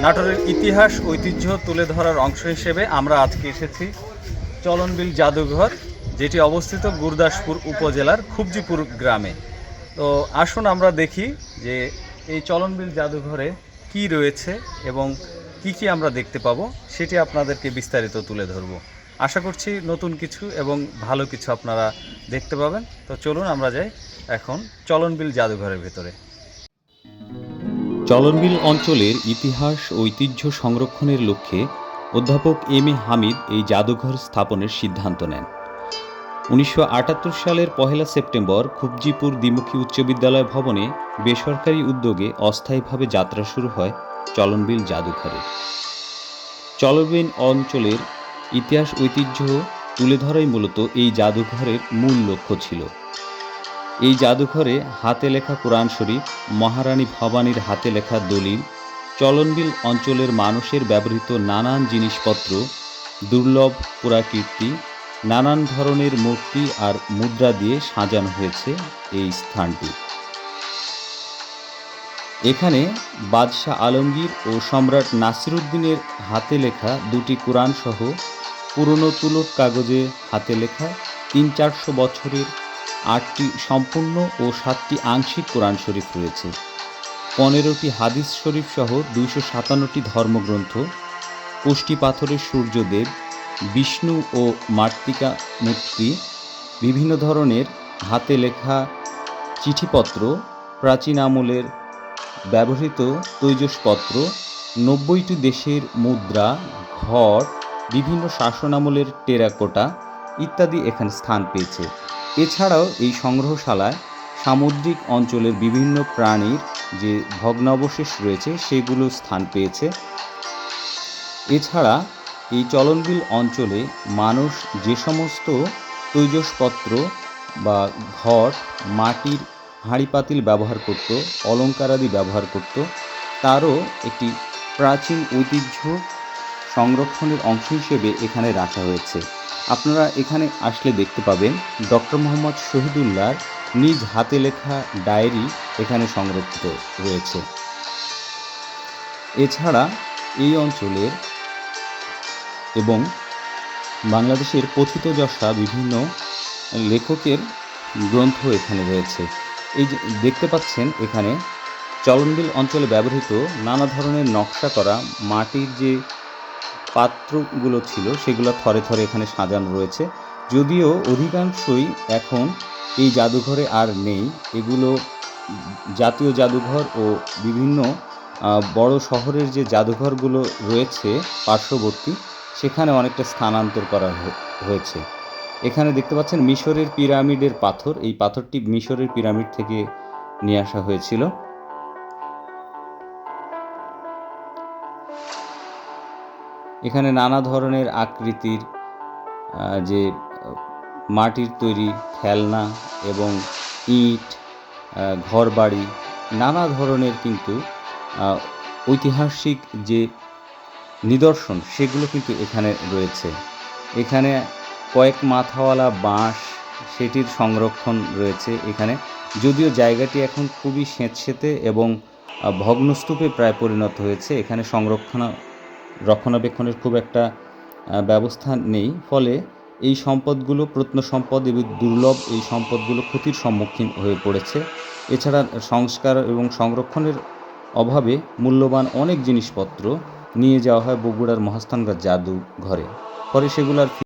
নাটোরের ইতিহাস ঐতিহ্য তুলে ধরার অংশ হিসেবে আমরা আজকে এসেছি চলনবিল জাদুঘর, যেটি অবস্থিত গুরদাসপুর উপজেলার খুবজিপুর গ্রামে। তো আসুন আমরা দেখি যে এই চলনবিল জাদুঘরে কি রয়েছে এবং কি আমরা দেখতে পাবো, সেটি আপনাদেরকে বিস্তারিত তুলে ধরব। আশা করছি নতুন কিছু এবং ভালো কিছু আপনারা দেখতে পাবেন। তো চলুন আমরা যাই এখন চলনবিল জাদুঘরের ভেতরে। চলনবিল অঞ্চলের ইতিহাস ঐতিহ্য সংরক্ষণের লক্ষ্যে অধ্যাপক এম.এ. হামিদ এই জাদুঘর স্থাপনের সিদ্ধান্ত নেন। 1978 সালের 1 সেপ্টেম্বর খুবজিপুর দ্বিমুখী উচ্চ বিদ্যালয় ভবনে বেসরকারি উদ্যোগে অস্থায়ীভাবে যাত্রা শুরু হয় চলনবিল জাদুঘরের। চলনবিল অঞ্চলের ইতিহাস ঐতিহ্য তুলে ধরাই মূলত এই জাদুঘরের মূল লক্ষ্য ছিল। এই জাদুঘরে হাতে লেখা কোরআন শরীফ, মহারানী ভবানীর হাতে লেখা দলিল, চলনবিল অঞ্চলের মানুষের ব্যবহৃত নানান জিনিসপত্র, দুর্লভ পুরাকীর্তি, নানান ধরনের মূর্তি আর মুদ্রা দিয়ে সাজানো হয়েছে এই স্থানটি। এখানে বাদশাহ আলমগীর ও সম্রাট নাসিরুদ্দিনের হাতে লেখা 2টি কোরআন সহ পুরনো তুলক কাগজে হাতে লেখা 300-400 বছরের 8টি সম্পূর্ণ ও 7টি আংশিক কোরআন শরীফ রয়েছে। 15টি হাদিস শরীফ সহ 257টি ধর্মগ্রন্থ, পুষ্টি পাথরের সূর্যদেব, বিষ্ণু ও মাতৃকা মূর্তি, বিভিন্ন ধরনের হাতে লেখা চিঠিপত্র, প্রাচীন আমলের ব্যবহৃত তৈজসপত্র, 90টি দেশের মুদ্রা, ঘট, বিভিন্ন শাসন আমলের টেরাকোটা ইত্যাদি এখানে স্থান পেয়েছে। এছাড়াও এই সংগ্রহশালায় সামুদ্রিক অঞ্চলের বিভিন্ন প্রাণীর যে ভগ্নাবশেষ রয়েছে সেগুলো স্থান পেয়েছে। এছাড়া এই চলনবিল অঞ্চলে মানুষ যে সমস্ত তৈজসপত্র বা ঘট, মাটির হাঁড়ি পাতিল ব্যবহার করত, অলঙ্কারাদি ব্যবহার করত, তারও একটি প্রাচীন ঐতিহ্য সংরক্ষণের অংশ হিসেবে এখানে রাখা হয়েছে। আপনারা এখানে আসলে দেখতে পাবেন ডক্টর মোহাম্মদ শহীদুল্লাহর নিজ হাতে লেখা ডায়েরি এখানে সংরক্ষিত রয়েছে। এছাড়া এই অঞ্চলের এবং বাংলাদেশের কথিতযশা বিভিন্ন লেখকের গ্রন্থ এখানে রয়েছে। এই যে দেখতে পাচ্ছেন এখানে চলনবিল অঞ্চলে ব্যবহৃত নানা ধরনের নকশা করা মাটির যে পাত্রগুলো ছিল সেগুলো থরে থরে এখানে সাজানো রয়েছে। যদিও অধিকাংশই এখন এই জাদুঘরে আর নেই, এগুলো জাতীয় জাদুঘর ও বিভিন্ন বড় শহরের যে জাদুঘরগুলো রয়েছে পার্শ্ববর্তী, সেখানে অনেকটা স্থানান্তর করা হয়েছে। এখানে দেখতে পাচ্ছেন মিশরের পিরামিডের পাথর, এই পাথরটি মিশরের পিরামিড থেকে নিয়ে আসা হয়েছিল। এখানে নানা ধরনের আকৃতির যে মাটির তৈরি খেলনা এবং ইট, ঘরবাড়ি, নানা ধরনের কিন্তু ঐতিহাসিক যে নিদর্শন সেগুলো কিন্তু এখানে রয়েছে। এখানে কয়েক মাথাওয়ালা বাঁশ, সেটির সংরক্ষণ রয়েছে এখানে। যদিও জায়গাটি এখন খুবই স্যাঁতসেঁতে এবং ভগ্নস্তূপে প্রায় পরিণত হয়েছে, এখানে রক্ষণাবেক্ষণের খুব একটা ব্যবস্থা নেই, ফলে এই সম্পদগুলো প্রত্নসম্পদ এবং দুর্লভ এই সম্পদগুলো ক্ষতির সম্মুখীন হয়ে পড়েছে। এছাড়া সংস্কার এবং সংরক্ষণের অভাবে মূল্যবান অনেক জিনিসপত্র নিয়ে যাওয়া হয় বগুড়ার মহাস্থানগড় জাদুঘরে, পরে সেগুলো আর